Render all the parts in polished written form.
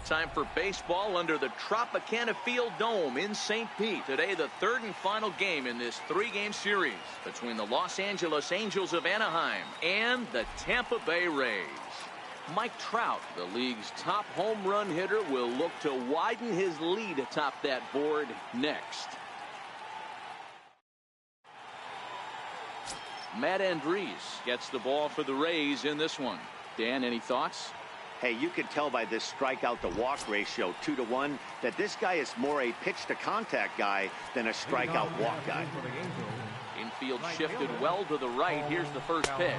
time for baseball under the Tropicana Field Dome in St. Pete. Today, the third and final game in this three-game series between the Los Angeles Angels of Anaheim and the Tampa Bay Rays. Mike Trout, the league's top home run hitter, will look to widen his lead atop that board next. Matt Andriese gets the ball for the Rays in this one. Dan, any thoughts? Hey, you can tell by this strikeout to walk ratio 2-to-1 that this guy is more a pitch to contact guy than a strikeout walk guy. Infield shifted well to the right. Here's the first pitch.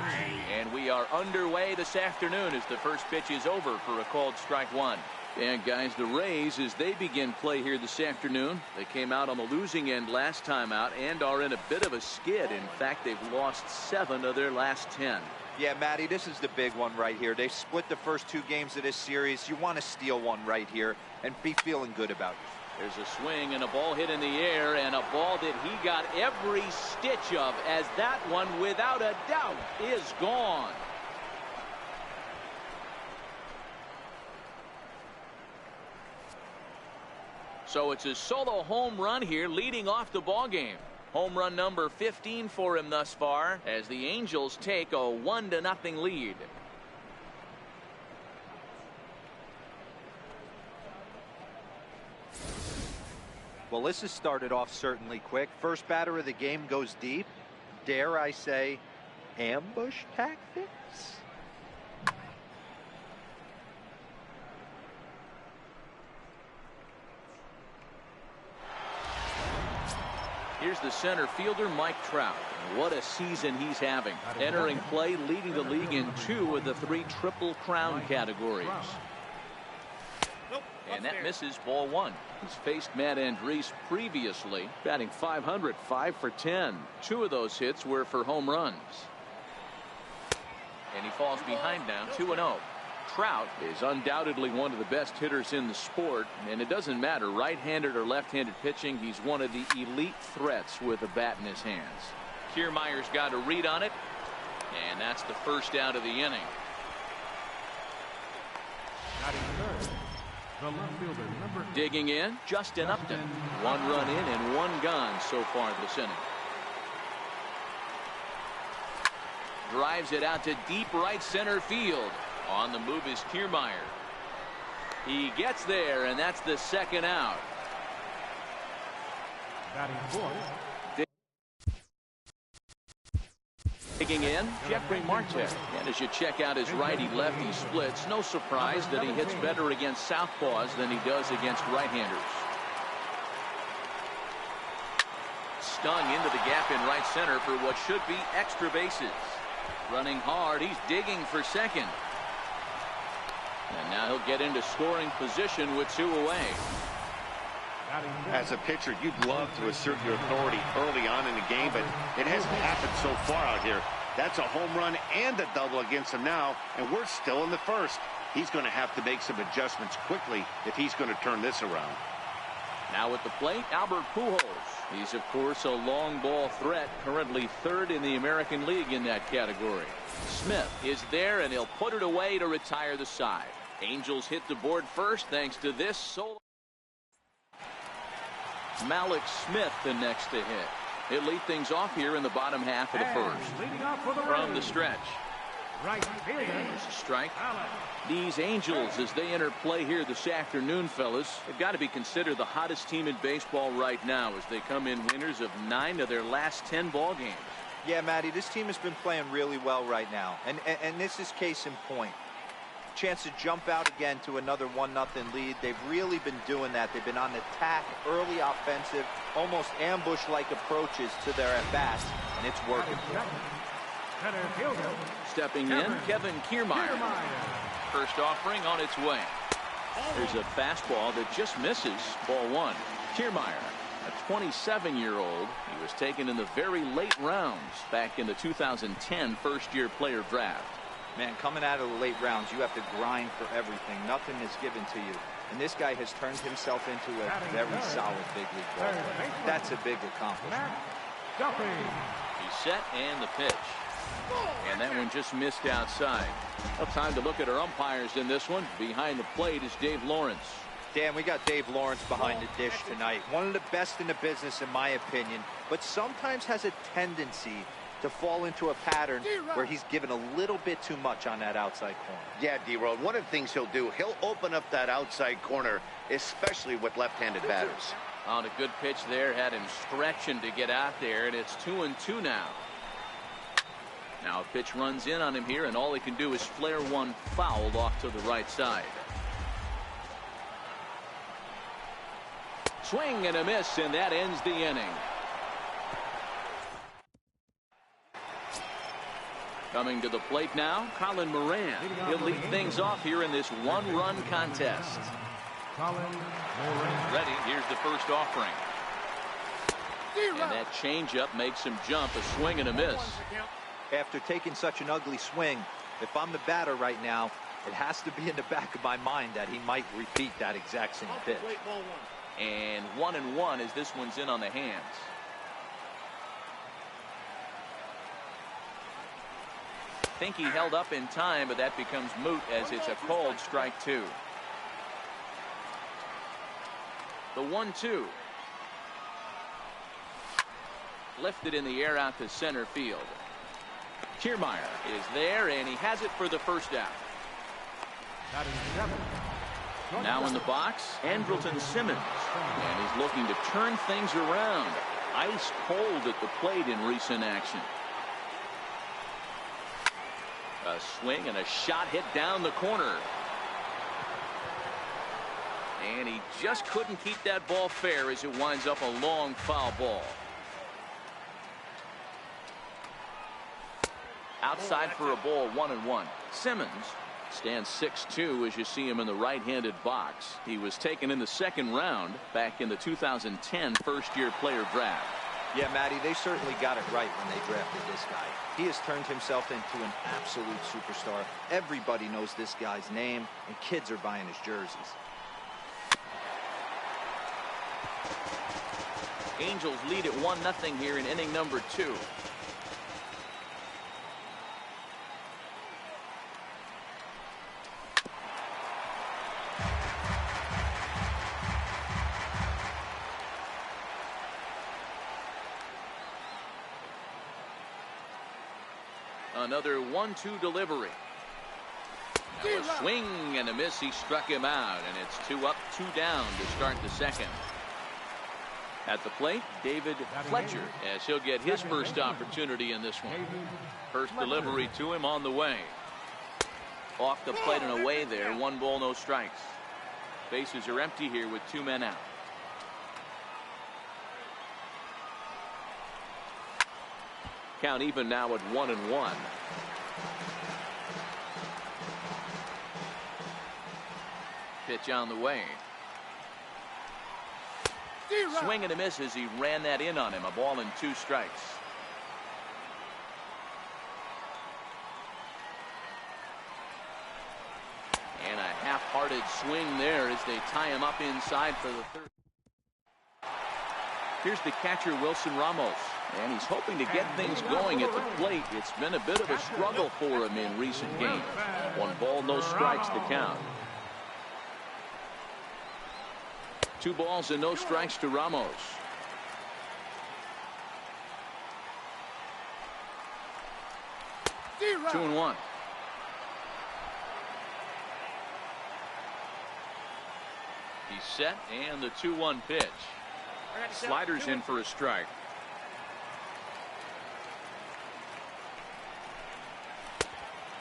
And we are underway this afternoon as the first pitch is over for a called strike one. And guys, the Rays, as they begin play here this afternoon, they came out on the losing end last time out and are in a bit of a skid. In fact, they've lost 7 of their last 10. Yeah, Matty, this is the big one right here. They split the first 2 games of this series. You want to steal one right here and be feeling good about it. There's a swing and a ball hit in the air, and a ball that he got every stitch of, as that one, without a doubt, is gone. So it's a solo home run here leading off the ball game. Home run number 15 for him thus far as the Angels take a 1-0 lead. Well, this has started off certainly quick. First batter of the game goes deep. Dare I say, ambush tactics? Here's the center fielder, Mike Trout. What a season he's having. Entering play, leading the league in 2 of the 3 Triple Crown categories. And that misses ball 1. He's faced Matt Andriese previously, batting .500, 5 for 10. 2 of those hits were for home runs. And he falls behind now, 2-0. Trout is undoubtedly one of the best hitters in the sport, and it doesn't matter right-handed or left-handed pitching. He's one of the elite threats with a bat in his hands. Kiermaier's got a read on it, and that's the first out of the inning. Digging in, Justin Upton. 1 run in and 1 gone so far this inning. Drives it out to deep right center field. On the move is Kiermaier. He gets there, and that's the second out. Digging in, Jeffrey Marte. And as you check out his righty-lefty splits, no surprise that he hits better against southpaws than he does against right-handers. Stung into the gap in right center for what should be extra bases. Running hard, he's digging for second. And now he'll get into scoring position with 2 away. As a pitcher, you'd love to assert your authority early on in the game, but it hasn't happened so far out here. That's a home run and a double against him now, and we're still in the first. He's going to have to make some adjustments quickly if he's going to turn this around. Now at the plate, Albert Pujols. He's, of course, a long ball threat, currently 3rd in the American League in that category. Smith is there, and he'll put it away to retire the side. Angels hit the board first thanks to this solo. Malik Smith the next to hit. He'll lead things off here in the bottom half of the first. From the stretch. There's a strike. These Angels, as they enter play here this afternoon, fellas, have got to be considered the hottest team in baseball right now as they come in winners of 9 of their last 10 ball games. Yeah, Matty, this team has been playing really well right now. And this is case in point. Chance to jump out again to another 1-0 lead. They've really been doing that. They've been on attack, early offensive, almost ambush-like approaches to their at-bats, and it's working. Stepping in, Kevin Kiermaier. First offering on its way. There's a fastball that just misses ball 1. Kiermaier, a 27-year-old. He was taken in the very late rounds back in the 2010 first-year player draft. Man, coming out of the late rounds, you have to grind for everything. Nothing is given to you. And this guy has turned himself into a very solid big league ball player. That's a big accomplishment. He's set and the pitch. And that one just missed outside. Well, time to look at our umpires in this one. Behind the plate is Dave Lawrence. Dan, we got Dave Lawrence behind the dish tonight. One of the best in the business, in my opinion, but sometimes has a tendency to fall into a pattern where he's given a little bit too much on that outside corner. Yeah, D-Road, one of the things he'll do, he'll open up that outside corner, especially with left-handed batters. On a good pitch there, had him stretching to get out there, and it's 2-2 now. Now a pitch runs in on him here, and all he can do is flare one foul off to the right side. Swing and a miss, and that ends the inning. Coming to the plate now, Colin Moran. He'll lead things off here in this one-run contest. Ready, here's the first offering. And that changeup makes him jump, a swing and a miss. After taking such an ugly swing, if I'm the batter right now, it has to be in the back of my mind that he might repeat that exact same pitch. And 1-1 as this one's in on the hands. Think he held up in time, but that becomes moot as it's a called strike two. The 1-2. Lifted in the air out to center field. Kiermaier is there, and he has it for the first out. Now in the box, Andrelton Simmons, and he's looking to turn things around. Ice cold at the plate in recent action. A swing and a shot hit down the corner. And he just couldn't keep that ball fair as it winds up a long foul ball. Outside for a ball, 1-1. Simmons stands 6'2" as you see him in the right-handed box. He was taken in the second round back in the 2010 first-year player draft. Yeah, Matty, they certainly got it right when they drafted this guy. He has turned himself into an absolute superstar. Everybody knows this guy's name, and kids are buying his jerseys. Angels lead at 1-0 here in inning number 2. Another 1-2 delivery. Now a swing and a miss. He struck him out, and it's 2 up, 2 down to start the second. At the plate, David Fletcher, as he'll get his first opportunity in this one. First delivery to him on the way. Off the plate and away there. 1 ball, no strikes. Bases are empty here with 2 men out. Count even now at 1-1. Pitch on the way. Swing and a miss as he ran that in on him. A ball and 2 strikes. And a half-hearted swing there as they tie him up inside for the third. Here's the catcher, Wilson Ramos. And he's hoping to get things going at the plate. It's been a bit of a struggle for him in recent games. 1 ball, no strikes to count. 2 balls and no strikes to Ramos. Two and 1. He's set, and the 2-1 pitch. Sliders in for a strike.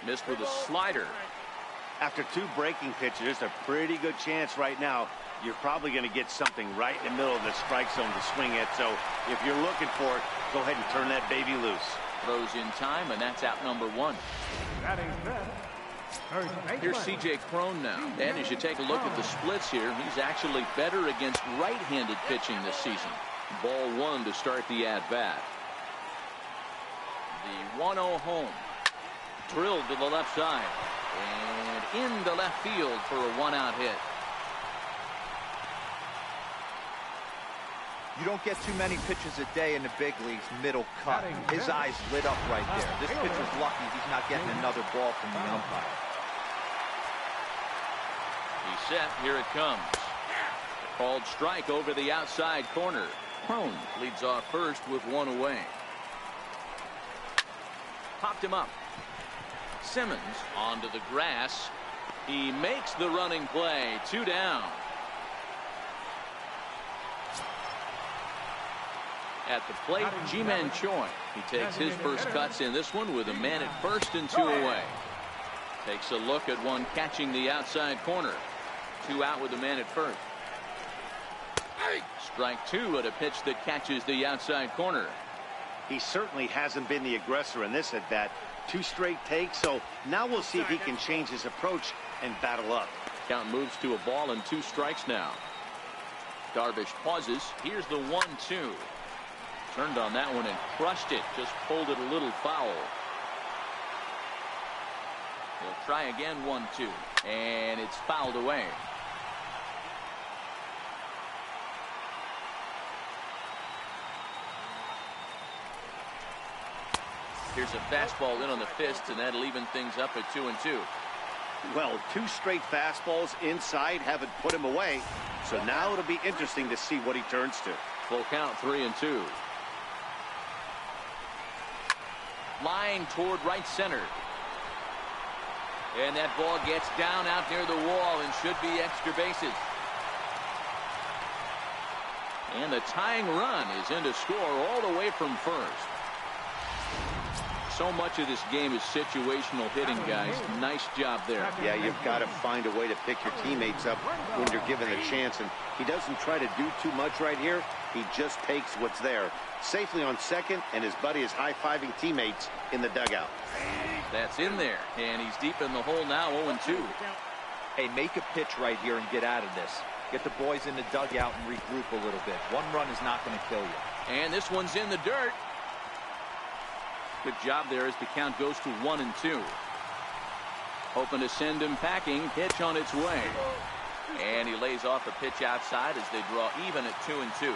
Missed with a slider. After 2 breaking pitches, there's a pretty good chance right now you're probably going to get something right in the middle of the strike zone to swing at. So if you're looking for it, go ahead and turn that baby loose. Throws in time, and that's out number 1. Here's C.J. Cron now. And as you take a look at the splits here, he's actually better against right-handed pitching this season. Ball 1 to start the at-bat. The 1-0 home. Drilled to the left side. And into left field for a 1-out hit. You don't get too many pitches a day in the big leagues, middle cut. His eyes lit up right there. This pitcher's lucky he's not getting another ball from the umpire. He's set. Here it comes. Called strike over the outside corner. Crone leads off first with one away. Popped him up. Simmons onto the grass. He makes the running play. 2 down. At the plate, Ji-Man Choi. He takes his first cuts in this one with a man at first and 2 away. Takes a look at one catching the outside corner. 2 out with a man at first. Strike 2 at a pitch that catches the outside corner. He certainly hasn't been the aggressor in this at bat. 2 straight takes, so now we'll see if he can change his approach and battle up. Count moves to a ball and 2 strikes now. Darvish pauses. Here's the 1-2. Turned on that one and crushed it. Just pulled it a little foul. He'll try again. 1-2. And it's fouled away. Here's a fastball in on the fist, and that'll even things up at 2-2. Well, 2 straight fastballs inside haven't put him away. So now it'll be interesting to see what he turns to. Full count. 3-2. Line toward right center. And that ball gets down out near the wall and should be extra bases. And the tying run is in to score all the way from first. So much of this game is situational hitting, guys. Nice job there. Yeah, you've got to find a way to pick your teammates up when you're given the chance. And he doesn't try to do too much right here. He just takes what's there. Safely on second, and his buddy is high-fiving teammates in the dugout. That's in there, and he's deep in the hole now. 0-2. Hey, make a pitch right here and get out of this. Get the boys in the dugout and regroup a little bit. 1 run is not going to kill you. And this one's in the dirt. Good job there as the count goes to 1-2. Hoping to send him packing. Pitch on its way. And he lays off a pitch outside as they draw even at 2-2.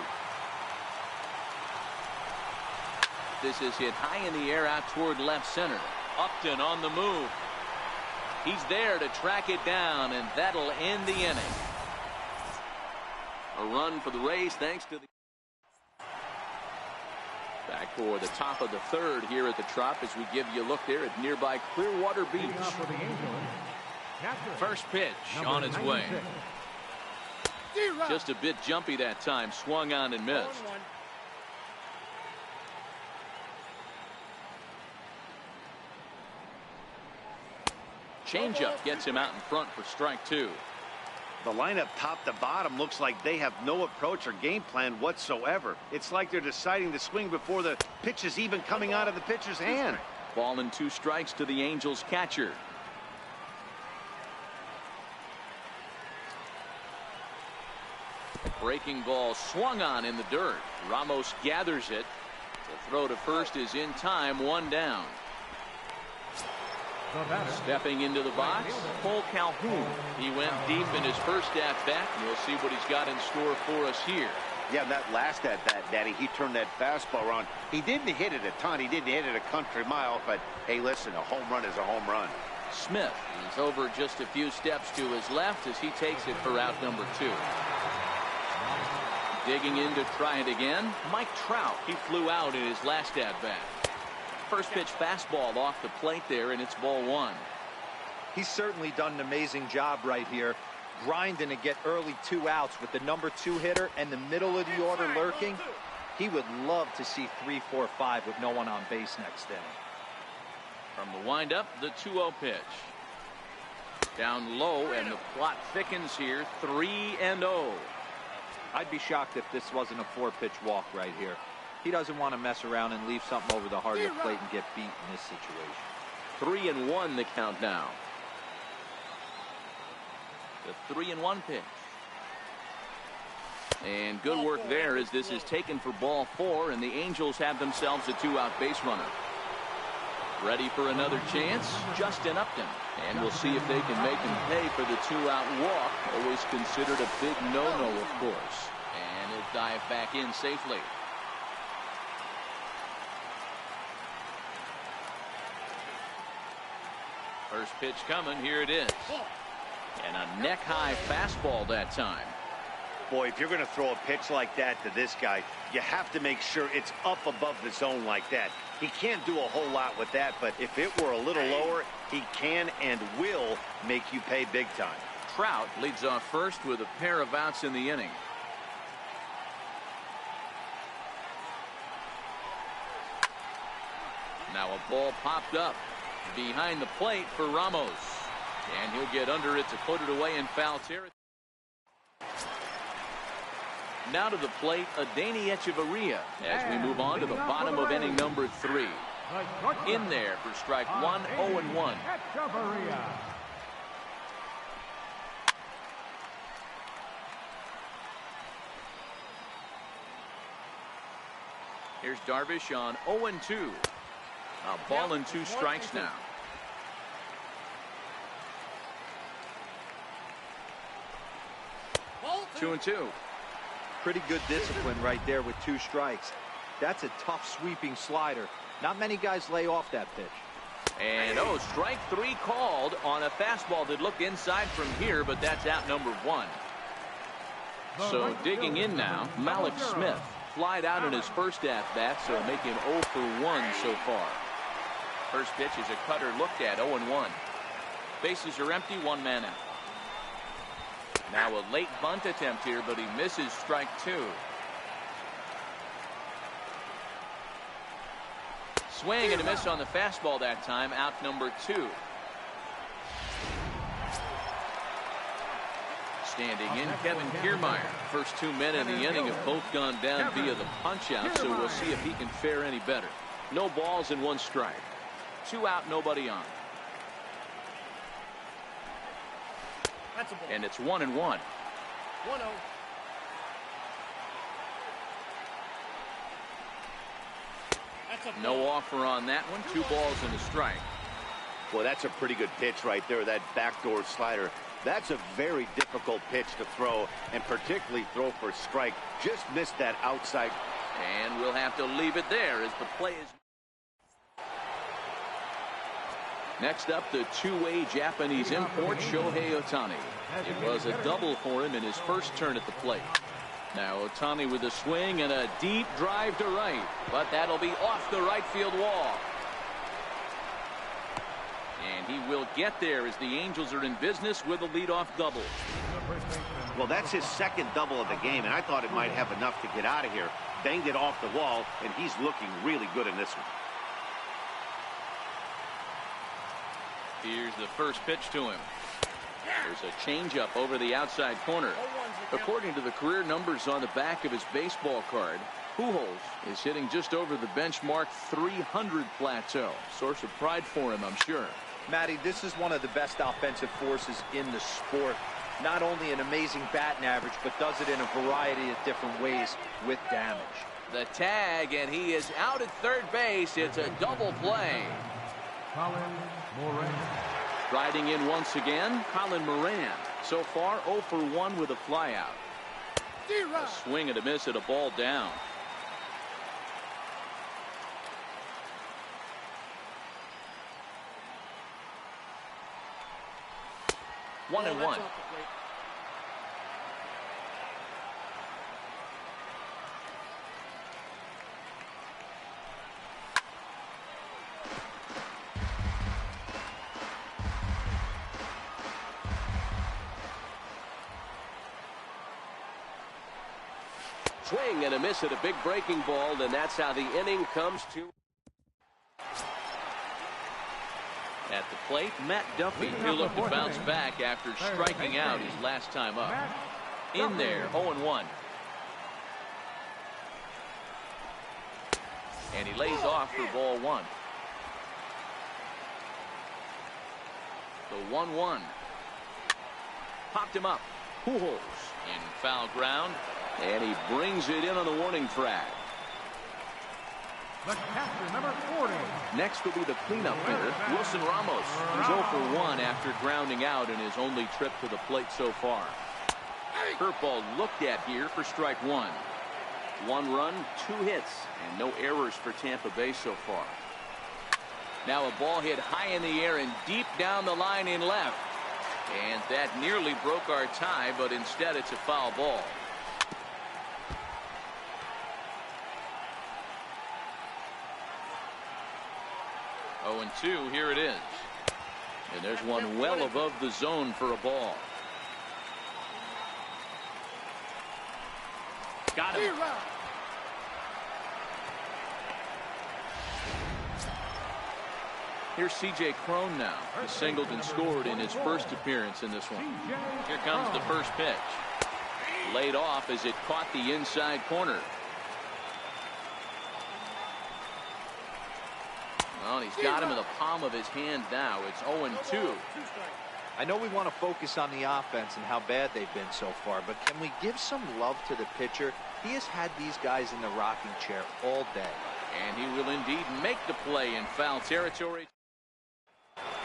This is hit high in the air out toward left center. Upton on the move. He's there to track it down, and that'll end the inning. A run for the Rays thanks to the... Back for the top of the 3rd here at the Trop as we give you a look there at nearby Clearwater Beach. First pitch on its way. Just a bit jumpy that time. Swung on and missed. Changeup gets him out in front for strike 2. The lineup top to bottom looks like they have no approach or game plan whatsoever. It's like they're deciding to swing before the pitch is even coming out of the pitcher's hand. Ball and 2 strikes to the Angels catcher. Breaking ball swung on in the dirt. Ramos gathers it. The throw to first is in time. 1 down. Stepping into the box, Cole Calhoun. He went deep in his first at-bat. We'll see what he's got in store for us here. Yeah, that last at-bat, Daddy, he turned that fastball around. He didn't hit it a ton. He didn't hit it a country mile. But, hey, listen, a home run is a home run. Smith is over just a few steps to his left as he takes it for out number 2. Digging in to try it again, Mike Trout. He flew out in his last at-bat. First pitch fastball off the plate there, and it's ball 1. He's certainly done an amazing job right here, grinding to get early 2 outs with the number 2 hitter and the middle of the order lurking. He would love to see 3, 4, 5 with no one on base next inning. From the windup, the 2-0 pitch. Down low, and the plot thickens here. 3-0. I'd be shocked if this wasn't a 4-pitch walk right here. He doesn't want to mess around and leave something over the heart of the plate and get beat in this situation. 3-1 the count now. The 3-1 pitch. And good work there as this is taken for ball 4, and the Angels have themselves a 2-out base runner. Ready for another chance, Justin Upton. And we'll see if they can make him pay for the 2-out walk. Always considered a big no-no, of course. And it dive back in safely. First pitch coming. Here it is. And a neck-high fastball that time. Boy, if you're going to throw a pitch like that to this guy, you have to make sure it's up above the zone like that. He can't do a whole lot with that, but if it were a little lower, he can and will make you pay big time. Trout leads off first with a pair of outs in the inning. Now a ball popped up behind the plate for Ramos. And he'll get under it to put it away in foul territory. Now to the plate, Adeiny Echeverria as we move on to the bottom of inning number 3. In there for strike 1, 0-1. Here's Darvish on 0-2. A ball and 2 strikes now. 2-2. Pretty good discipline right there with 2 strikes. That's a tough sweeping slider. Not many guys lay off that pitch. And strike 3 called on a fastball that looked inside from here, but that's out number 1. So digging in now, Malik Smith flied out in his first at-bat, so make him 0 for 1 so far. First pitch is a cutter looked at, 0-1. Bases are empty, 1 man out. Now a late bunt attempt here, but he misses strike 2. Swing and a miss on the fastball that time, out number 2. Standing in, Kevin Kiermaier. First 2 men in the inning have both gone down via the punch-out, so we'll see if he can fare any better. No balls and 1 strike. 2 out, nobody on. And it's 1-1. 1-0. No offer on that one. 2 balls and a strike. Well, that's a pretty good pitch right there, that backdoor slider. That's a very difficult pitch to throw, and particularly throw for a strike. Just missed that outside. And we'll have to leave it there as the play is. Next up, the 2-way Japanese import, Shohei Ohtani. It was a double for him in his first turn at the plate. Now Ohtani with a swing and a deep drive to right, but that'll be off the right field wall. And he will get there as the Angels are in business with a leadoff double. Well, that's his second double of the game, and I thought it might have enough to get out of here. Banged it off the wall, and he's looking really good in this one. Here's the first pitch to him. There's a changeup over the outside corner. According to the career numbers on the back of his baseball card, Pujols is hitting just over the benchmark 300 plateau. Source of pride for him, I'm sure. Matty, this is one of the best offensive forces in the sport. Not only an amazing batting average, but does it in a variety of different ways with damage. The tag, and he is out at third base. It's a double play. Riding in once again, Colin Moran. So far, 0 for 1 with a flyout. A swing and a miss at a ball down. One and one. Swing and a miss at a big breaking ball, and that's how the inning comes to. At the plate, Matt Duffy, he'll look to bounce back after striking out his last time up. In there, 0-1. And he lays off for ball 1. The 1-1. Popped him up. Pujols in foul ground. And he brings it in on the warning track. The catcher, number 40. Next will be the cleanup hitter, Wilson Ramos. He's 0 for 1 after grounding out in his only trip to the plate so far. Curveball looked at here for strike 1. 1 run, 2 hits, and no errors for Tampa Bay so far. Now a ball hit high in the air and deep down the line in left. And that nearly broke our tie, but instead it's a foul ball. Oh, and 2, here it is. And there's one well above the zone for a ball. Got him. Here's C.J. Cron now. He singled and scored in his first appearance in this one. Here comes the first pitch. Laid off as it caught the inside corner. Well, he's got him in the palm of his hand now. It's 0-2. I know we want to focus on the offense and how bad they've been so far, but can we give some love to the pitcher? He has had these guys in the rocking chair all day. And he will indeed make the play in foul territory.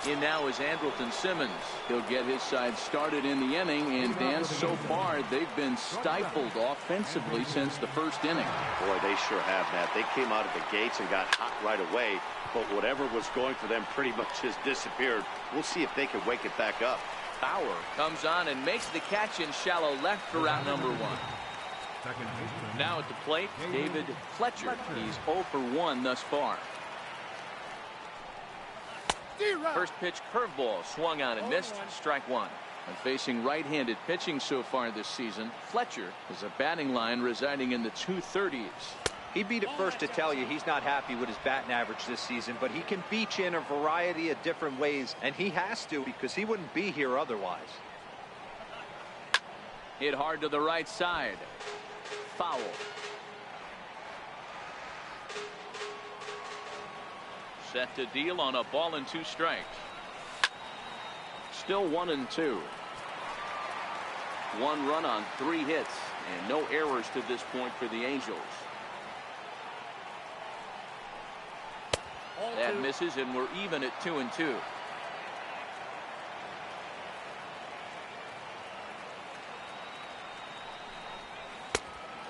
In now is Andrelton Simmons. He'll get his side started in the inning, and Dan, so far they've been stifled offensively since the first inning. Boy, they sure have, Matt. They came out of the gates and got hot right away, but whatever was going for them pretty much has disappeared. We'll see if they can wake it back up. Bauer comes on and makes the catch in shallow left for out number 1. Now at the plate, David Fletcher. He's 0 for 1 thus far. First pitch curveball swung on and missed. Strike 1. And facing right-handed pitching so far this season, Fletcher is a batting line residing in the 230s. He'd be the first to tell you he's not happy with his batting average this season, but he can beat you in a variety of different ways, and he has to because he wouldn't be here otherwise. Hit hard to the right side. Foul. Set to deal on a ball and 2 strikes. Still 1-2. 1 run on 3 hits and no errors to this point for the Angels. That misses, and we're even at 2-2.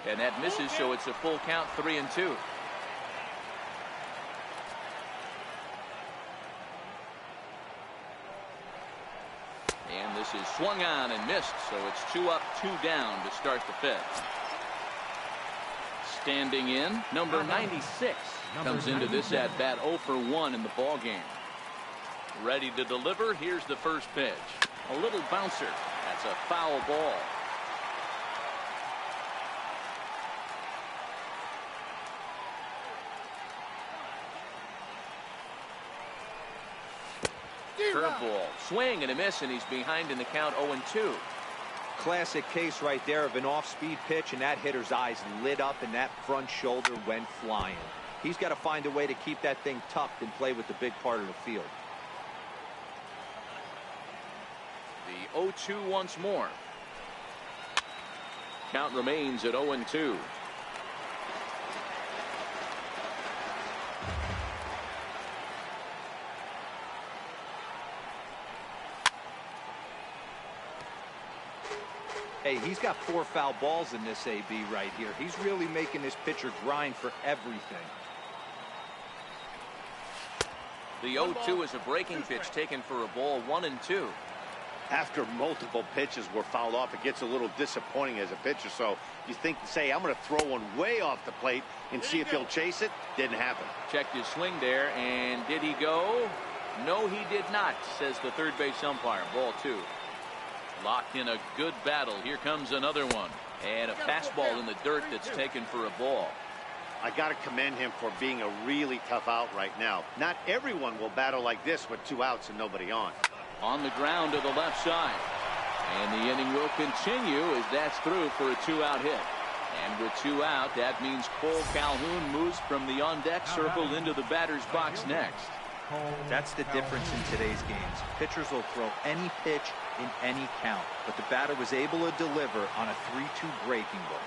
And that misses, so it's a full count, 3-2. And this is swung on and missed, so it's 2 up, 2 down to start the 5th. Standing in, number 96 comes into this at bat 0 for 1 in the ball game. Ready to deliver. Here's the first pitch. A little bouncer. That's a foul ball. Curveball, swing and a miss, and he's behind in the count 0-2. Classic case right there of an off-speed pitch, and that hitter's eyes lit up and that front shoulder went flying. He's got to find a way to keep that thing tucked and play with the big part of the field. The 0-2 once more. Count remains at 0-2. Hey, he's got 4 foul balls in this AB right here. He's really making this pitcher grind for everything. The 0-2 is a breaking pitch taken for a ball, 1-2. After multiple pitches were fouled off, it gets a little disappointing as a pitcher. So you think, say, I'm going to throw one way off the plate and see if he'll chase it. Didn't happen. Checked his swing there, and did he go? No, he did not, says the third base umpire. Ball 2. Locked in a good battle. Here comes another one. And a fastball in the dirt that's taken for a ball. I got to commend him for being a really tough out right now. Not everyone will battle like this with 2 outs and nobody on. On the ground to the left side. And the inning will continue as that's through for a 2-out hit. And with 2 out, that means Cole Calhoun moves from the on-deck circle into the batter's box next. That's the difference in today's games. Pitchers will throw any pitch in any count, but the batter was able to deliver on a 3-2 breaking ball.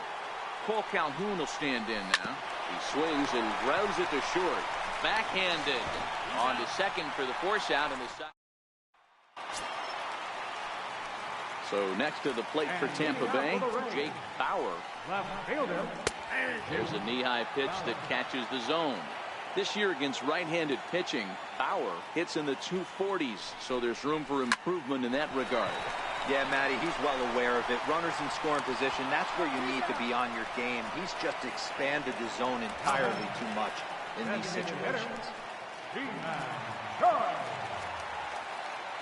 Cole Calhoun will stand in now. He swings and grounds it to short. Backhanded. On to second for the force out in the side. So next to the plate for Tampa Bay, Jake Bauer. Left fielder, There's a knee-high pitch that catches the zone. This year against right-handed pitching, power hits in the 240s, so there's room for improvement in that regard. Yeah, Matty, he's well aware of it. Runners in scoring position, that's where you need to be on your game. He's just expanded the zone entirely too much in these situations.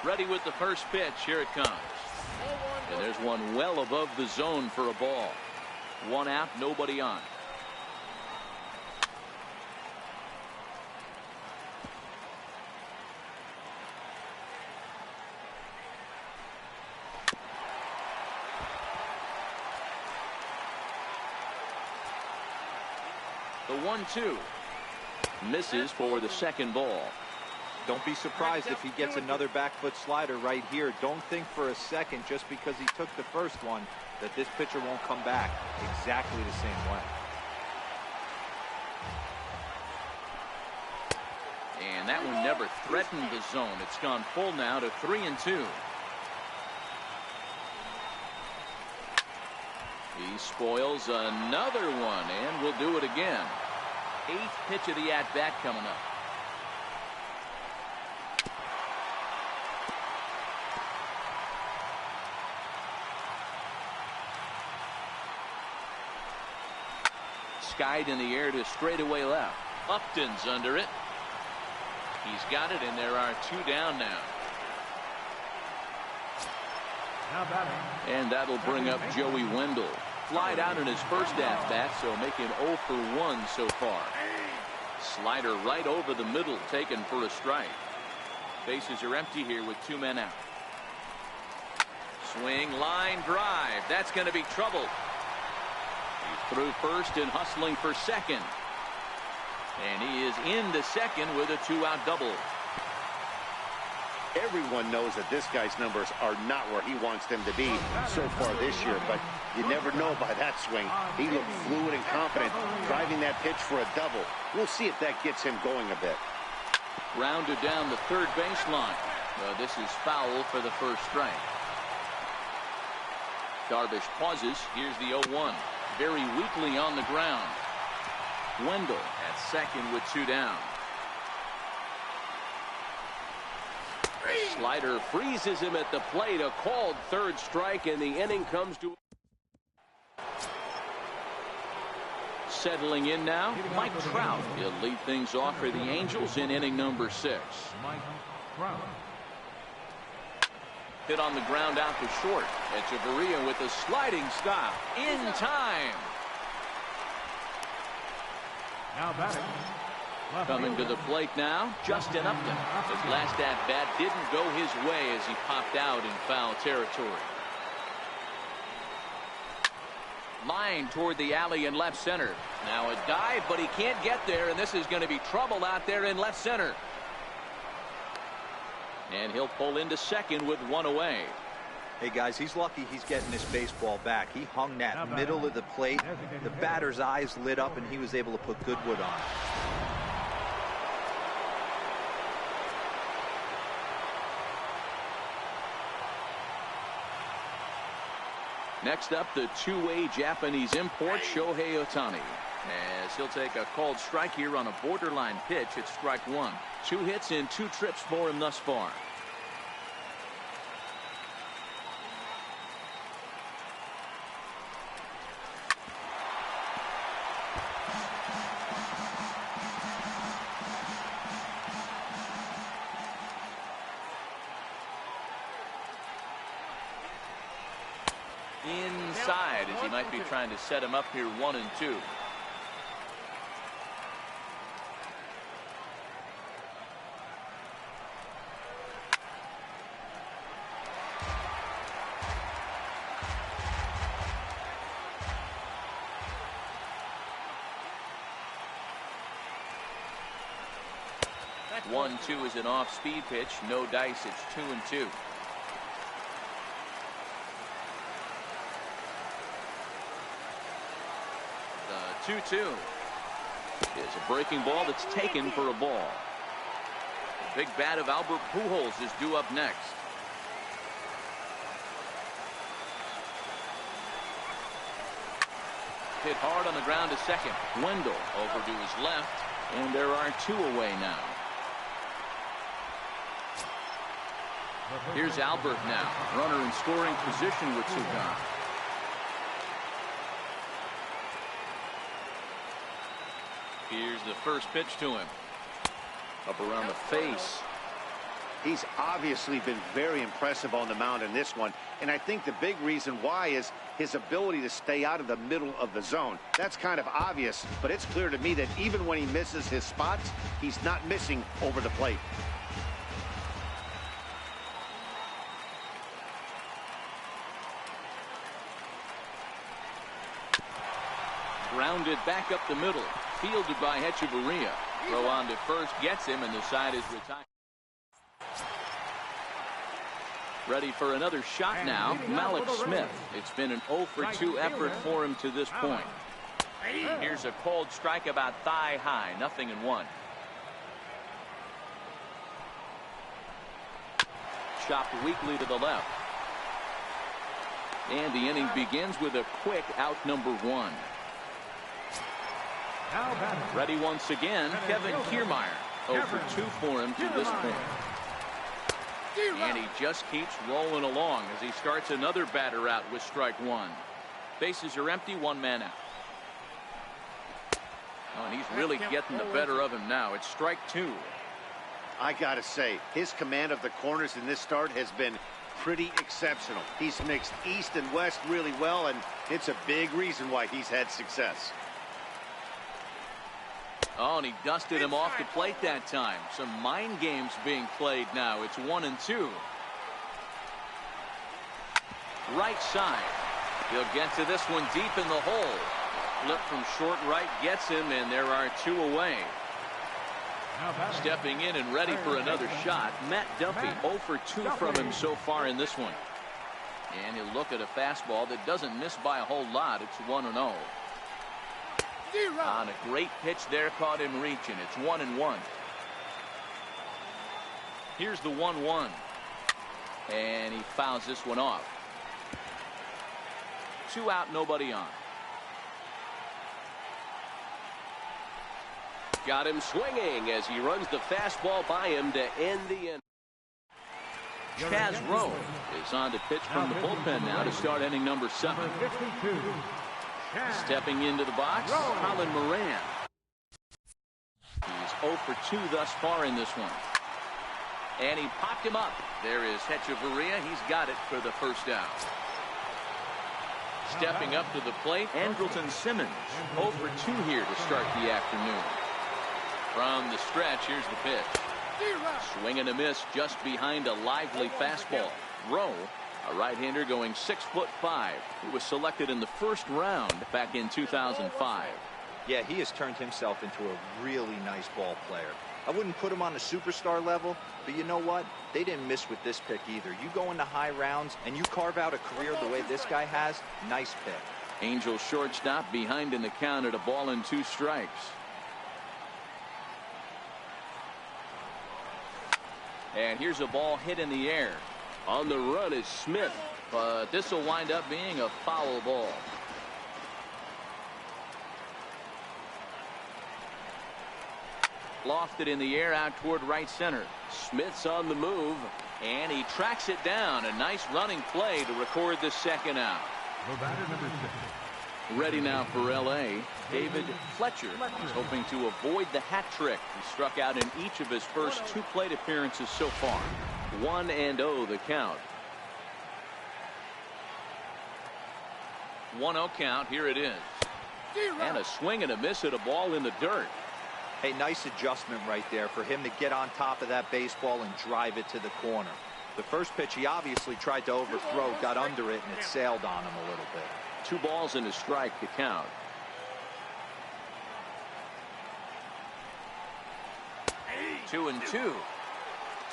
Ready with the first pitch. Here it comes. And there's one well above the zone for a ball. One out, nobody on. The 1-2 misses for the second ball. Don't be surprised if he gets another back foot slider right here. Don't think for a second, just because he took the first one, that this pitcher won't come back exactly the same way. And that one never threatened the zone. It's gone full now to 3-2. He spoils another one, and will do it again. 8th pitch of the at-bat coming up. Skied in the air to straightaway left. Upton's under it. He's got it, and there are 2 down now. And that'll bring up Joey Wendell. Flied out in his first at-bat, so making 0 for 1 so far. Slider right over the middle, taken for a strike. Bases are empty here with 2 men out. Swing, line drive. That's going to be trouble. He's through first and hustling for second. And he is into second with a 2-out double. Everyone knows that this guy's numbers are not where he wants them to be so far this year, but you never know by that swing. He looked fluid and confident, driving that pitch for a double. We'll see if that gets him going a bit. Rounded down the third baseline. This is foul for the first strike. Darvish pauses. Here's the 0-1. Very weakly on the ground. Wendell at second with 2 down. Slider freezes him at the plate. A called third strike, and the inning comes to. Settling in now, Mike Trout. He'll lead things off for the Angels in inning number 6. Hit on the ground out to short. Echeverria with a sliding stop in time. Now batting. Coming to the plate now, Justin Upton. His last at-bat didn't go his way as he popped out in foul territory. Line toward the alley in left center. Now a dive, but he can't get there, and this is going to be trouble out there in left center. And he'll pull into second with 1 away. Hey guys, he's lucky he's getting this baseball back. He hung that middle of the plate. The batter's eyes lit up, and he was able to put Goodwood on. Next up, the two-way Japanese import, Shohei Ohtani. As he'll take a called strike here on a borderline pitch. It's strike 1. 2 hits in 2 trips for him thus far. Inside, as he might be trying to set him up here 1-2. That 1-2 is an off-speed pitch. No dice. It's 2-2. The 2-2 is a breaking ball that's taken for a ball. The big bat of Albert Pujols is due up next. Hit hard on the ground to second. Wendell over to his left, and there are 2 away now. Here's Albert now. Runner in scoring position with 2 gone. Here's the first pitch to him. Up around the face. He's obviously been very impressive on the mound in this one, and I think the big reason why is his ability to stay out of the middle of the zone. That's kind of obvious, but it's clear to me that even when he misses his spots, he's not missing over the plate. Grounded back up the middle. Fielded by Hechavarria. Throw on to first, gets him, and the side is retired. Ready for another shot now, Malik Smith. It's been an 0 for 2 effort for him to this point. Here's a cold strike about thigh high, 0-1. Chopped weakly to the left. And the inning begins with a quick out number 1. Ready once again, Kevin Kiermaier. 0 for 2 for him to this point. And he just keeps rolling along as he starts another batter out with strike 1. Bases are empty, 1 man out. Oh, and he's really getting the better of him now. It's strike 2. I gotta say, his command of the corners in this start has been pretty exceptional. He's mixed east and west really well, and it's a big reason why he's had success. Oh, and he dusted him off the plate that time. Some mind games being played now. It's 1-2. Right side. He'll get to this one deep in the hole. Flip from short right gets him, and there are 2 away. Stepping in and ready for another shot, Matt Duffy. 0 for 2 from him so far in this one. And he'll look at a fastball that doesn't miss by a whole lot. It's 1-0. On a great pitch there, caught him reaching. It's 1-1. Here's the 1-1. And he fouls this one off. 2 out, nobody on. Got him swinging as he runs the fastball by him to end the inning. Chaz Rowe is on to pitch from the bullpen now to start inning number 7. Stepping into the box, Colin Moran. He's 0 for 2 thus far in this one. And he popped him up. There is Hechavarria. He's got it for the first out. Stepping up to the plate, Andrelton Simmons. 0 for 2 here to start the afternoon. From the stretch, here's the pitch. Swing and a miss just behind a lively fastball. Rowe, a right-hander going 6'5". He was selected in the first round back in 2005. Yeah, he has turned himself into a really nice ball player. I wouldn't put him on a superstar level, but you know what? They didn't miss with this pick either. You go into high rounds and you carve out a career the way this guy has, nice pick. Angels shortstop behind in the count at 1-2 strikes. And here's a ball hit in the air. On the run is Smith, but this will wind up being a foul ball. Lofted in the air out toward right center. Smith's on the move, and he tracks it down. A nice running play to record the second out. Ready now for L.A., David Fletcher is hoping to avoid the hat trick. He struck out in each of his first 2 plate appearances so far. 1-0 the count. 1-0 count. Here it is. And a swing and a miss at a ball in the dirt. Hey, nice adjustment right there for him to get on top of that baseball and drive it to the corner. The first pitch he obviously tried to overthrow, got under it, and it sailed on him a little bit. 2 balls and a strike to count. Two and 2.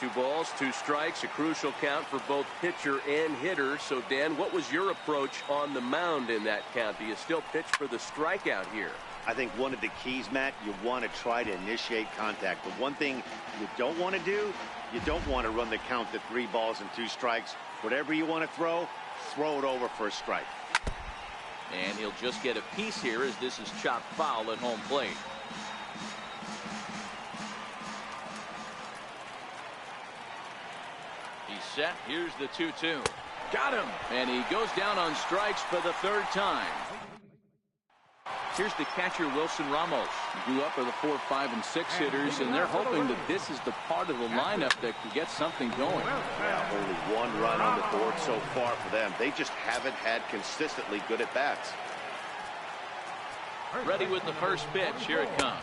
2 balls, 2 strikes, a crucial count for both pitcher and hitter. So, Dan, what was your approach on the mound in that count? Do you still pitch for the strikeout here? I think one of the keys, Matt, you want to try to initiate contact. The one thing you don't want to do, you don't want to run the count to 3 balls and 2 strikes. Whatever you want to throw it over for a strike. And he'll just get a piece here as this is chopped foul at home plate. He's set. Here's the 2-2. Got him. And he goes down on strikes for the third time. Here's the catcher, Wilson Ramos. He grew up with the 4, 5, and 6 hitters, and they're hoping that this is the part of the lineup that can get something going. Yeah, only 1 run on the board so far for them. They just haven't had consistently good at-bats. Ready with the first pitch. Here it comes.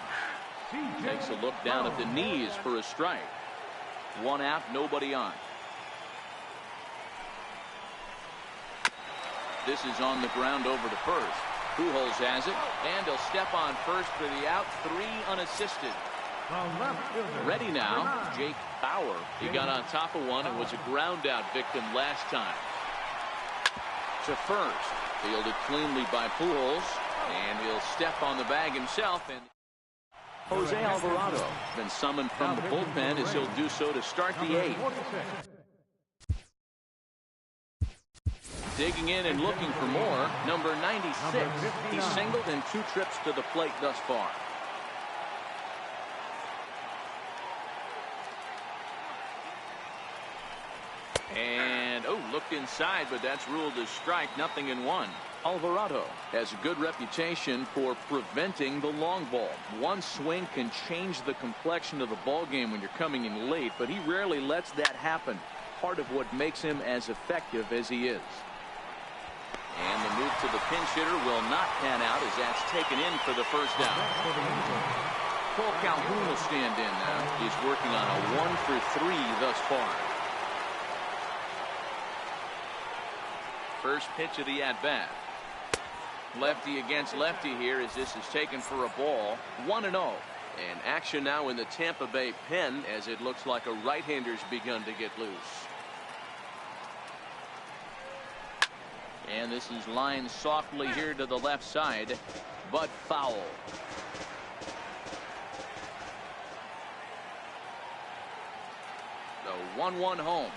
Takes a look down at the knees for a strike. 1 out, nobody on. This is on the ground over to first. Pujols has it, and he'll step on first for the out. 3 unassisted. Ready now, Jake Bauer. He got on top of one and was a ground out victim last time. To first, fielded cleanly by Pujols, and he'll step on the bag himself. And Jose Alvarado been summoned from the bullpen as he'll do so to start the 8th. Digging in and looking for more, number 96. He's singled in 2 trips to the plate thus far. And, looked inside, but that's ruled as strike, nothing in 1. Alvarado has a good reputation for preventing the long ball. One swing can change the complexion of the ball game when you're coming in late, but he rarely lets that happen. Part of what makes him as effective as he is. And the move to the pinch hitter will not pan out as that's taken in for the first down. Cole Calhoun will stand in now. He's working on a 1 for 3 thus far. First pitch of the at-bat. Lefty against lefty here as this is taken for a ball. 1-0. And action now in the Tampa Bay pen as it looks like a right-hander's begun to get loose. And this is lined softly here to the left side, but foul. The 1-1 home.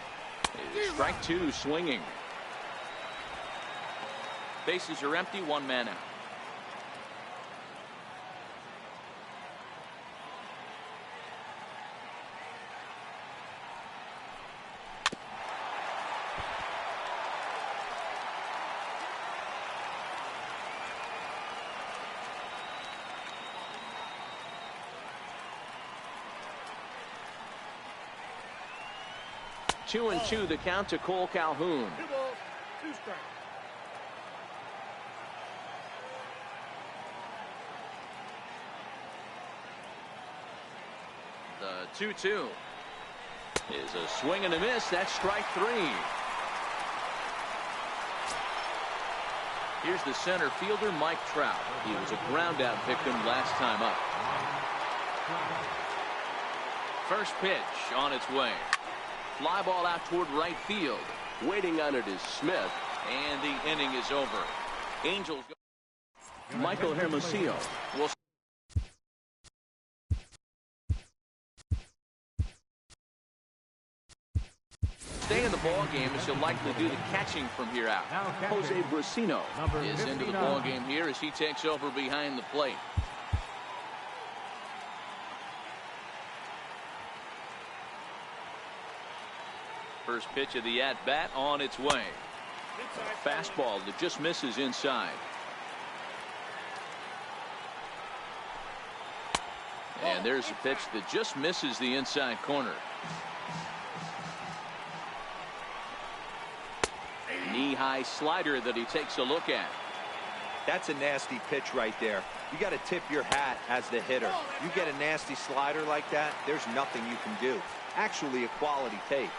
Strike 2 swinging. Bases are empty, 1 man out. Two and 2 the count to Cole Calhoun. 2 balls, 2 strikes. The 2-2 is a swing and a miss. That's strike 3. Here's the center fielder, Mike Trout. He was a ground out victim last time up. First pitch on its way. Fly ball out toward right field. Waiting on it is Smith, and the inning is over. Angels go. Michael Hermosillo will stay in the ball game as he'll likely do the catching from here out. Jose Brusino is into the ball game here as he takes over behind the plate. First pitch of the at-bat on its way. Fastball that just misses inside. And there's a pitch that just misses the inside corner. Knee-high slider that he takes a look at. That's a nasty pitch right there. You got to tip your hat as the hitter. You get a nasty slider like that, there's nothing you can do. Actually a quality take.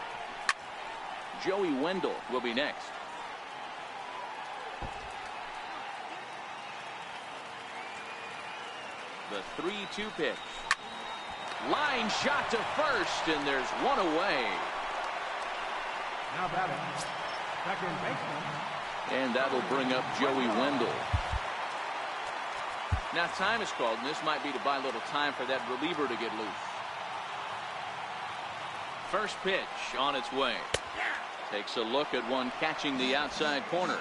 Joey Wendell will be next. The 3-2 pitch. Line shot to first, and there's one away. Now batting, second baseman. And that'll bring up Joey Wendell. Now time is called, and this might be to buy a little time for that reliever to get loose. First pitch on its way. Takes a look at one catching the outside corner.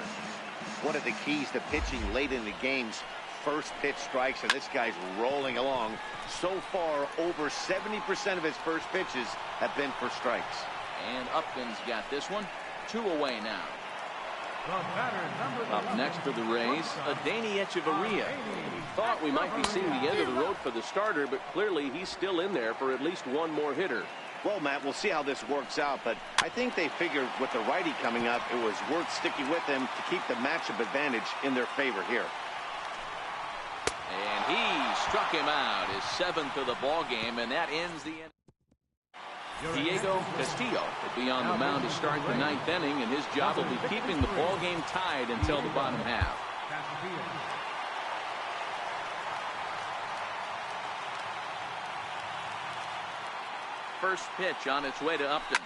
one of the keys to pitching late in the games. First pitch strikes, and this guy's rolling along. So far, over 70% of his first pitches have been for strikes. And Upton's got this one. 2 away now. Up next for the Rays, Adeiny Echeverria. We thought we might be seeing the end of the road for the starter, but clearly he's still in there for at least one more hitter. Well, Matt, we'll see how this works out, but I think they figured with the righty coming up, it was worth sticking with him to keep the matchup advantage in their favor here. And he struck him out, his 7th of the ball game, and that ends the end. Diego Castillo will be on the mound to start the 9th inning, and his job will be keeping the ball game tied until the bottom half. First pitch on its way to Upton.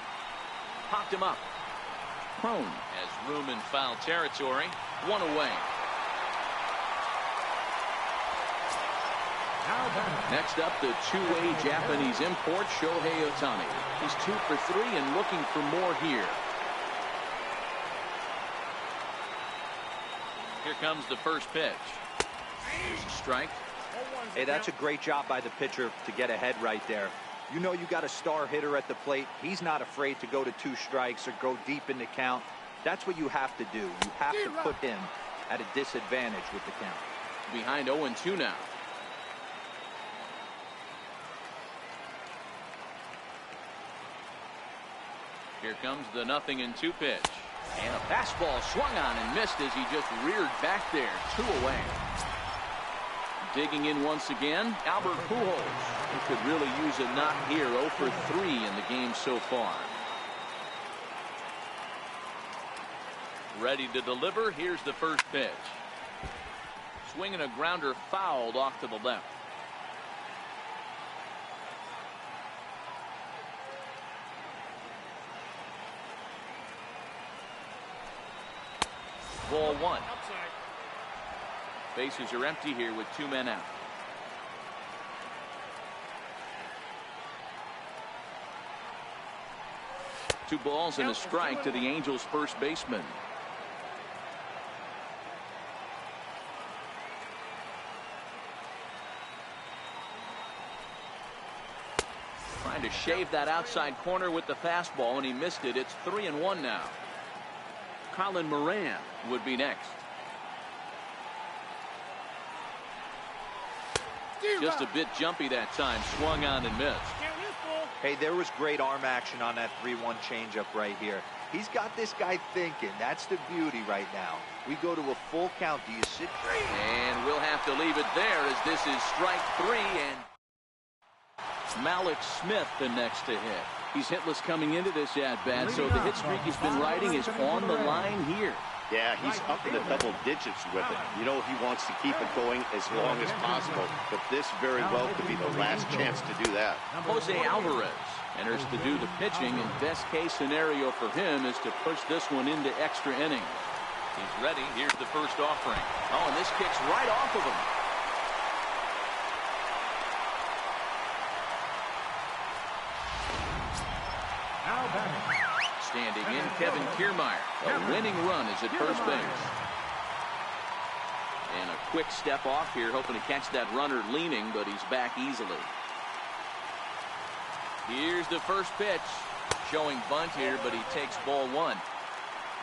Popped him up. Crone has room in foul territory. 1 away. Next up, the two-way Japanese import, Shohei Ohtani. He's 2 for 3 and looking for more here. Here comes the first pitch. Strike. Hey, that's a great job by the pitcher to get ahead right there. You know you got a star hitter at the plate. He's not afraid to go to 2 strikes or go deep in the count. That's what you have to do. You have to put him at a disadvantage with the count. Behind 0-2 now. Here comes the 0-2 pitch. And a fastball swung on and missed as he just reared back there. 2 away. Digging in once again, Albert Pujols. He could really use a knock here. 0 for 3 in the game so far. Ready to deliver. Here's the first pitch. Swinging a grounder fouled off to the left. Ball 1. Bases are empty here with 2 men out. Two balls and a strike to the Angels' first baseman. Trying to shave that outside corner with the fastball, and he missed it. It's 3-1 now. Colin Moran would be next. Just a bit jumpy that time. Swung on and missed. Hey, there was great arm action on that 3-1 changeup right here. He's got this guy thinking. That's the beauty right now. We go to a full count. Do you sit? And we'll have to leave it there as this is strike 3. And Malik Smith the next to hit. He's hitless coming into this at-bat, so the hit streak he's been riding is on the line here. Yeah, he's up in the double digits with it. You know he wants to keep it going as long as possible, but this very well could be the last chance to do that. Jose Alvarez enters to do the pitching, and best case scenario for him is to push this one into extra innings. He's ready. Here's the first offering. Oh, and this kicks right off of him. Standing in, Kevin Kiermaier. A winning run is at first base. And a quick step off here, hoping to catch that runner leaning, but he's back easily. Here's the first pitch. Showing bunt here, but he takes ball 1.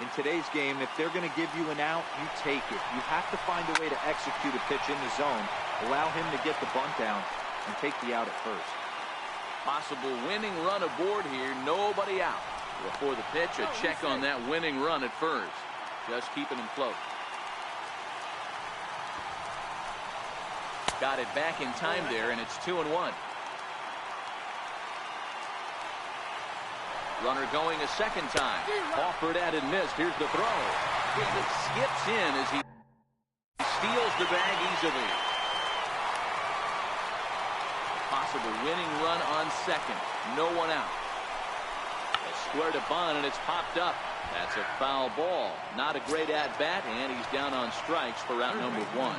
In today's game, if they're going to give you an out, you take it. You have to find a way to execute a pitch in the zone, allow him to get the bunt down, and take the out at first. Possible winning run aboard here. Nobody out. Before the pitch, a check on that winning run at first. Just keeping him close. Got it back in time there, and it's 2-1. Runner going a second time. Offered at and missed. Here's the throw. And it skips in as he steals the bag easily. Possible winning run on second. No one out. Square to Bond, and it's popped up. That's a foul ball. Not a great at-bat, and he's down on strikes for out number 1.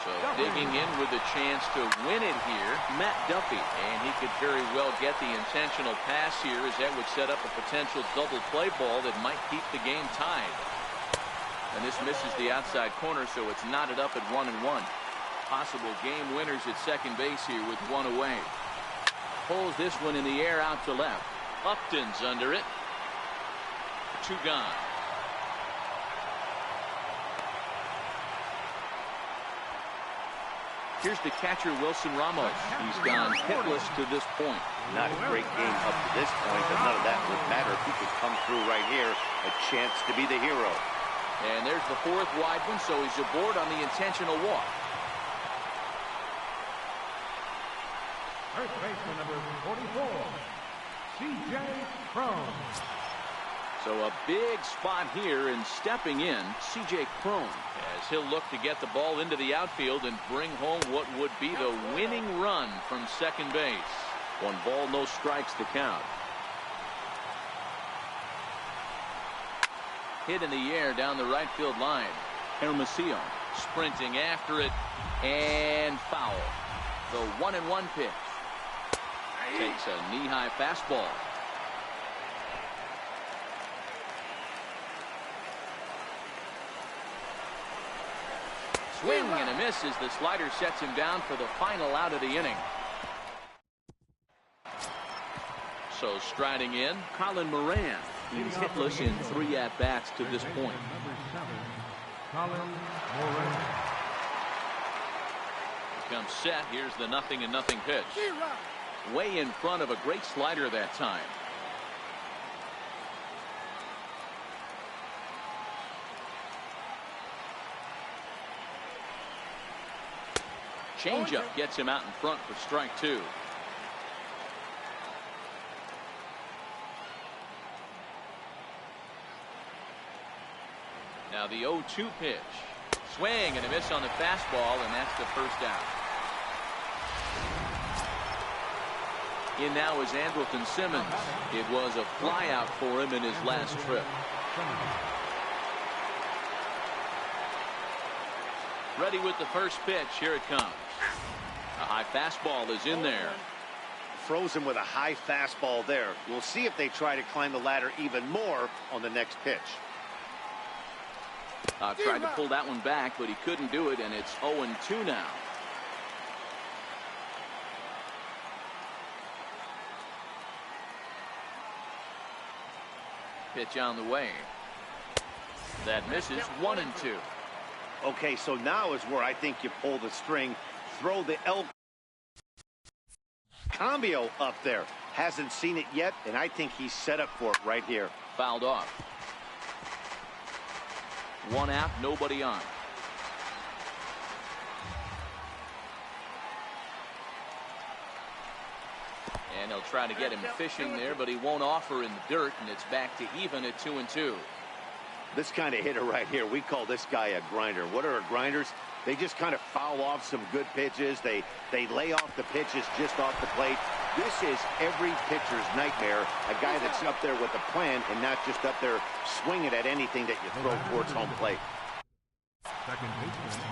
So digging in with a chance to win it here, Matt Duffy. And he could very well get the intentional pass here, as that would set up a potential double play ball that might keep the game tied. And this misses the outside corner, so it's knotted up at 1-1. Possible game winners at second base here with one away. Pulls this one in the air out to left. Upton's under it. 2 gone. Here's the catcher, Wilson Ramos. He's gone hitless to this point. Not a great game up to this point, but none of that would matter if he could come through right here. A chance to be the hero. And there's the 4th wide one, so he's aboard on the intentional walk. First baseman number 44, C.J. Cron. So a big spot here, and stepping in, C.J. Cron, as he'll look to get the ball into the outfield and bring home what would be the winning run from second base. 1 ball, no strikes to count. Hit in the air down the right field line. Hermosillo sprinting after it, and foul. The 1-1 pitch. Takes a knee-high fastball. Swing and a miss as the slider sets him down for the final out of the inning. So striding in, Colin Moran. He's hitless in 3 at-bats to this point. Colin Moran. Comes set. Here's the 0-0 pitch. Way in front of a great slider that time. Changeup gets him out in front for strike 2. Now the 0-2 pitch. Swing and a miss on the fastball, and that's the first out. In now is Andrelton Simmons. It was a flyout for him in his last trip. Ready with the first pitch. Here it comes. A high fastball is in there. Throws him with a high fastball there. We'll see if they try to climb the ladder even more on the next pitch. Tried to pull that one back, but he couldn't do it, and it's 0-2 now. Pitch on the way. That misses. 1-2. Okay, so now is where I think you pull the string. Throw the El Cambio up there. Hasn't seen it yet, and I think he's set up for it right here. Fouled off. 1 out, nobody on. And they'll try to get him fishing there, but he won't offer in the dirt, and it's back to even at 2-2. This kind of hitter right here, we call this guy a grinder. What are grinders? They just kind of foul off some good pitches. They lay off the pitches just off the plate. This is every pitcher's nightmare, a guy that's up there with a plan and not just up there swinging at anything that you throw towards home plate. Second baseman.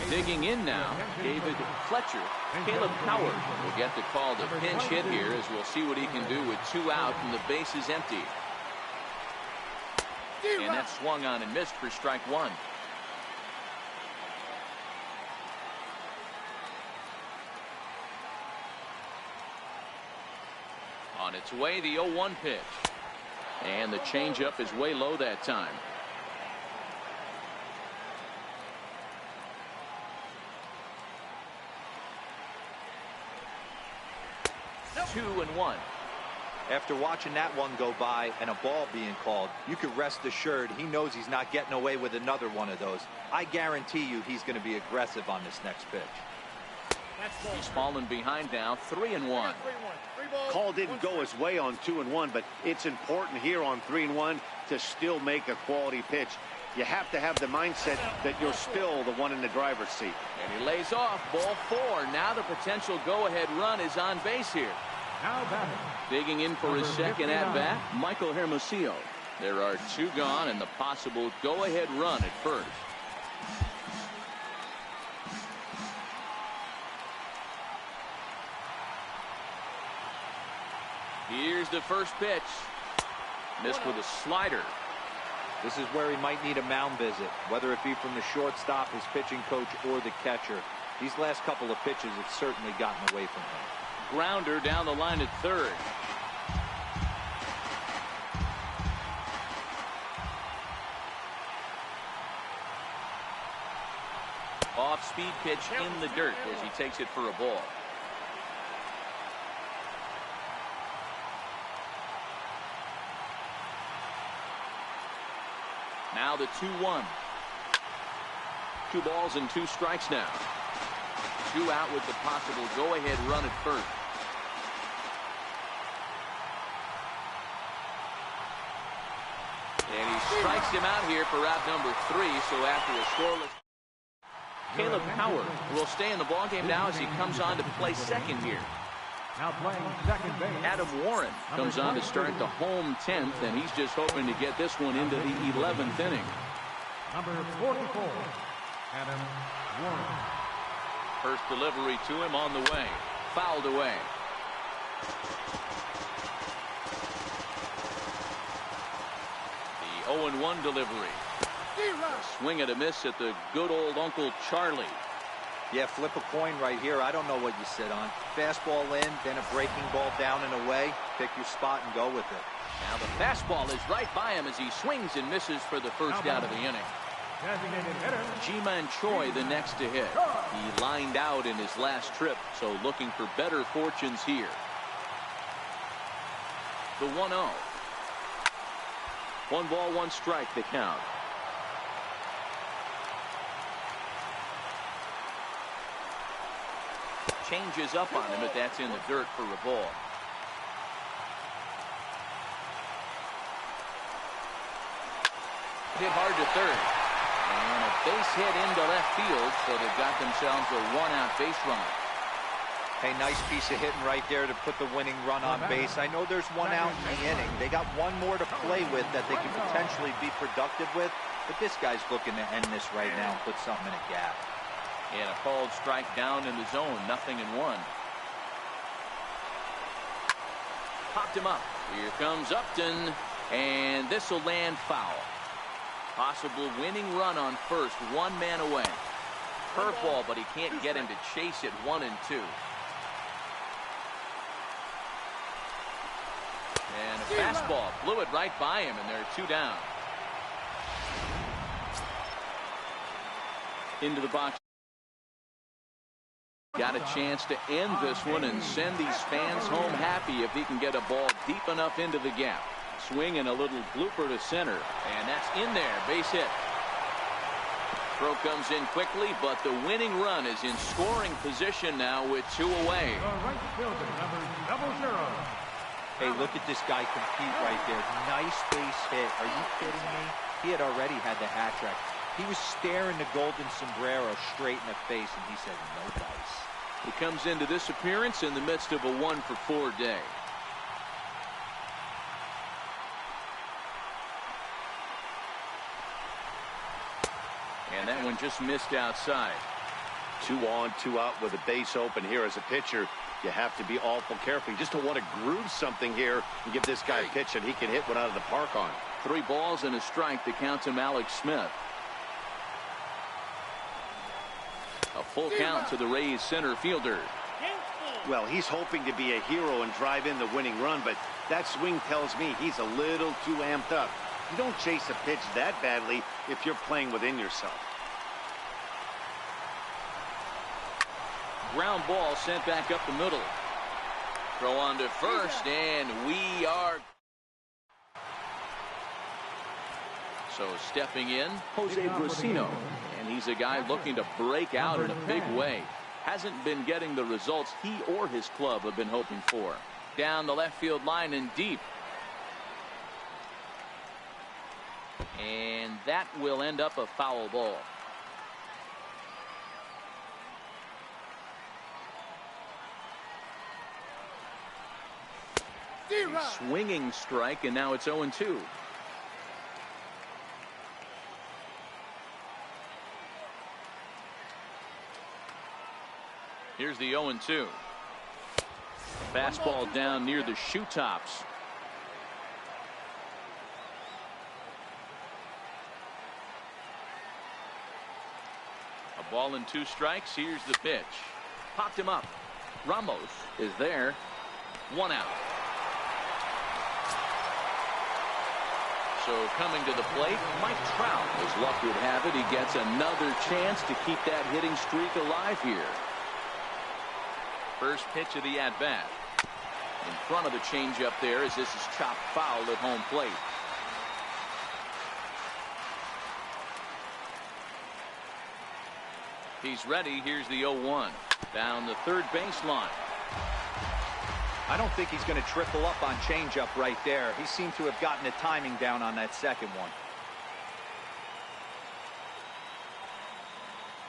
Digging in now, David Fletcher. Caleb Howard will get the call to pinch hit here, as we'll see what he can do with 2 out and the base is empty. And that swung on and missed for strike 1. On its way, the 0-1 pitch. And the changeup is way low that time. Two and 1. After watching that one go by and a ball being called, you can rest assured he knows he's not getting away with another one of those. I guarantee you he's going to be aggressive on this next pitch. He's fallen behind now, 3-1. Call didn't go his way on 2-1, but it's important here on 3-1 to still make a quality pitch. You have to have the mindset that you're still the one in the driver's seat. And he lays off, ball 4. Now the potential go-ahead run is on base here. Now batting. Digging in for his second at-bat, Michael Hermosillo. There are 2 gone and the possible go-ahead run at first. Here's the first pitch. Missed with a slider. This is where he might need a mound visit, whether it be from the shortstop, his pitching coach, or the catcher. These last couple of pitches have certainly gotten away from him. Grounder down the line at third. Off-speed pitch in the dirt as he takes it for a ball. Now the 2-1. 2 balls and 2 strikes now. 2 out with the possible go-ahead run at first. And he strikes him out here for out number 3. So after a scoreless, Caleb Howard will stay in the ballgame now as he comes on to play second here. Now playing second base. Adam Warren comes on to start the home 10th, and he's just hoping to get this one into the 11th inning. Number 44, Adam Warren. First delivery to him on the way. Fouled away. The 0-1 delivery. Swing and a miss at the good old Uncle Charlie. Yeah, flip a coin right here. I don't know what you sit on. Fastball in, then a breaking ball down and away. Pick your spot and go with it. Now the fastball is right by him as he swings and misses for the first out of the inning. Designated hitter. Ji-Man Choi the next to hit. He lined out in his last trip, so looking for better fortunes here. The 1-0. 1 ball, 1 strike, the count. Changes up on him, but that's in the dirt for a ball. Hit hard to third. And a base hit into left field, so they've got themselves a 1-out base runner. Hey, nice piece of hitting right there to put the winning run on base. I know there's 1 out in the inning. They got 1 more to play with that they can potentially be productive with, but this guy's looking to end this right now and put something in a gap. And a called strike down in the zone, 0-1. Popped him up. Here comes Upton, and this will land foul. Possible winning run on first, 1 man away. Curveball, but he can't get him to chase it. 1-2. And a fastball blew it right by him, and there are 2 down. Into the box. Got a chance to end this one and send these fans home happy if he can get a ball deep enough into the gap. Swing and a little blooper to center, and that's in there. Base hit. Throw comes in quickly, but the winning run is in scoring position now with 2 away. The right fielder, number 00. Hey, look at this guy compete right there. Nice base hit. Are you kidding me? He had already had the hat trick. He was staring the golden sombrero straight in the face, and he said, no dice. He comes into this appearance in the midst of a 1-for-4 day. And that one just missed outside. 2 on, 2 out with a base open here as a pitcher. You have to be awful careful. You just don't want to groove something here and give this guy a pitch that he can hit one out of the park on. 3 balls and a strike to count to Alex Smith. A full count to the Rays center fielder. Well, he's hoping to be a hero and drive in the winning run, but that swing tells me he's a little too amped up. You don't chase a pitch that badly if you're playing within yourself. Ground ball sent back up the middle. Throw on to first, and we are. So stepping in, Jose Brusino. And he's a guy looking to break out in a big way. Hasn't been getting the results he or his club have been hoping for. Down the left field line and deep. And that will end up a foul ball. A swinging strike, and now it's 0-2. Here's the 0-2. Fastball down near the shoe tops. A ball and 2 strikes. Here's the pitch. Popped him up. Ramos is there. 1 out. So coming to the plate, Mike Trout. As luck would have it, he gets another chance to keep that hitting streak alive here. First pitch of the at-bat. In front of the changeup there as this is chopped foul at home plate. He's ready. Here's the 0-1. Down the third baseline. I don't think he's going to triple up on changeup right there. He seemed to have gotten the timing down on that second one.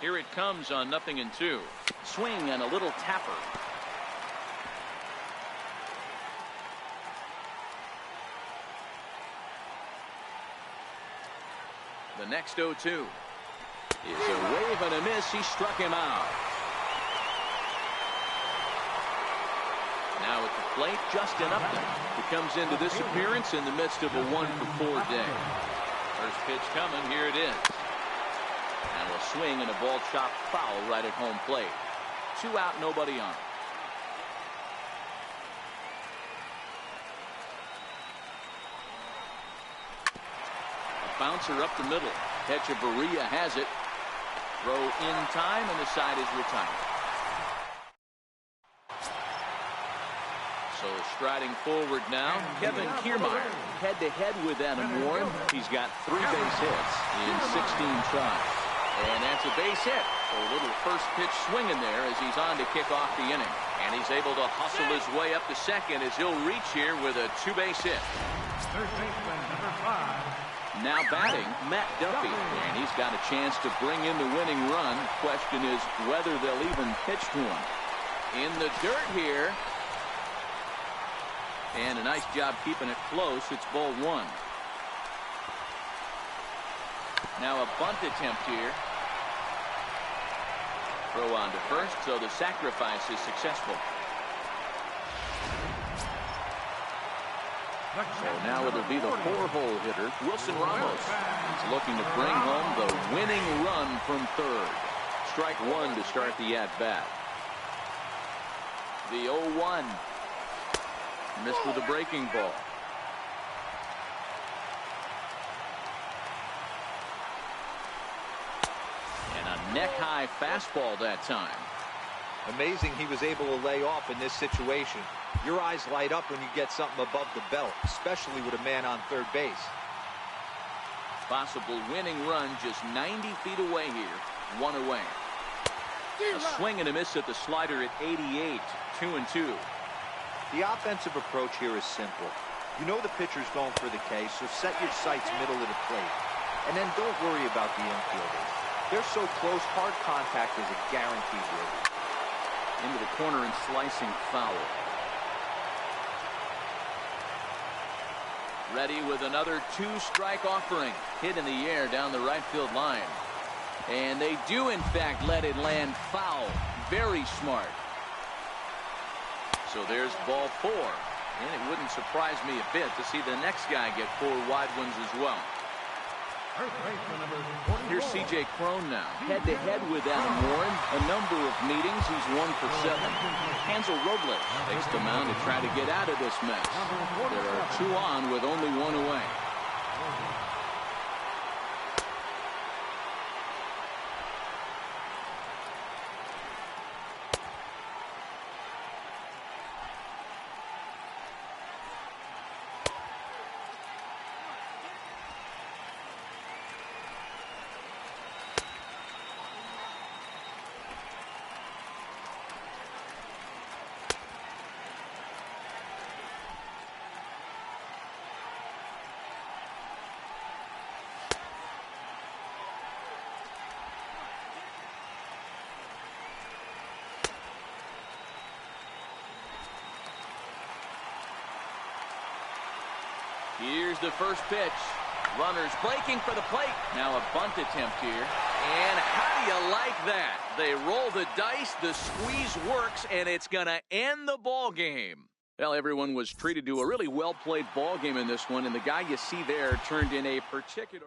Here it comes on 0-2. Swing and a little tapper. The next 0-2 is a wave and a miss. He struck him out. Now at the plate, Justin Upton, who comes into this appearance in the midst of a 1-for-4 day. First pitch coming. Here it is. And a swing and a ball chopped foul right at home plate. 2 out, nobody on. A bouncer up the middle. Hechavarria has it. Throw in time, and the side is retired. So striding forward now, Kevin Kiermaier, head-to-head with Adam Warren. He's got 3 base hits in 16 tries. And that's a base hit. A little first pitch swinging there as he's on to kick off the inning. And he's able to hustle his way up to second as he'll reach here with a 2-base hit. Third baseman, number 5. Now batting, Matt Duffy. And he's got a chance to bring in the winning run. Question is whether they'll even pitch to him. In the dirt here. And a nice job keeping it close. It's ball 1. Now a bunt attempt here. Throw on to first, so the sacrifice is successful. So now it'll be the 4-hole hitter, Wilson Ramos. He's looking to bring home the winning run from third. Strike 1 to start the at-bat. The 0-1. Missed with a breaking ball. And a neck-high fastball that time. Amazing he was able to lay off in this situation. Your eyes light up when you get something above the belt, especially with a man on third base. Possible winning run just 90 feet away here. 1 away. A swing and a miss at the slider at 88. 2-2. The offensive approach here is simple. You know the pitcher's going for the K, so set your sights middle of the plate. And then don't worry about the infielders. They're so close, hard contact is a guaranteed win. Into the corner and slicing foul. Ready with another 2-strike offering. Hit in the air down the right field line. And they do, in fact, let it land foul. Very smart. So there's ball 4. And it wouldn't surprise me a bit to see the next guy get 4 wide ones as well. Here's C.J. Cron now, head-to-head with Adam Warren. A number of meetings. He's 1 for 7. Hansel Robles takes the mound to try to get out of this mess. There are 2 on with only 1 away. Here's the first pitch. Runners breaking for the plate. Now a bunt attempt here. And how do you like that? They roll the dice, the squeeze works, and it's going to end the ball game. Well, everyone was treated to a really well-played ball game in this one, and the guy you see there turned in a particular...